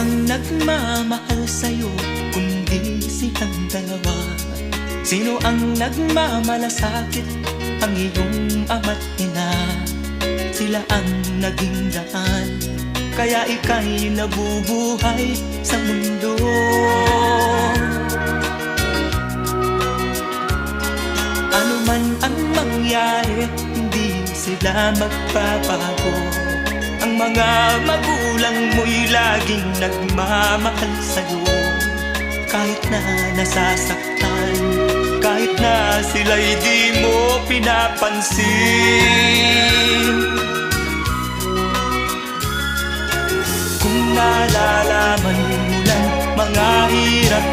ang nagmamahal sa'yo kundi silang dalawa? Sino ang nagmamalasakit? Ang iyong ama't ina. Sila ang naging daan, kaya ika'y nabubuhay sa mundo. Ano man ang mangyari, hindi sila magbabago. Ang mga magulang mo'y laging nagmamahal sa'yo. Kahit na nasasaktan, kahit na sila'y di mo pinapansin. Kung nalalaman mo lang mga hirap